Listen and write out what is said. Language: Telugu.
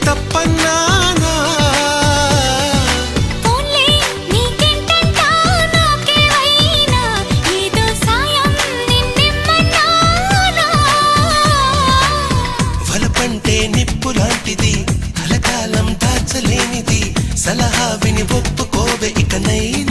తప్పన్నానా వలపంటే నిప్పు లాంటిది కలకాలం దాచలేనిది సలహా విని ఒప్పుకోవే ఇకనైనా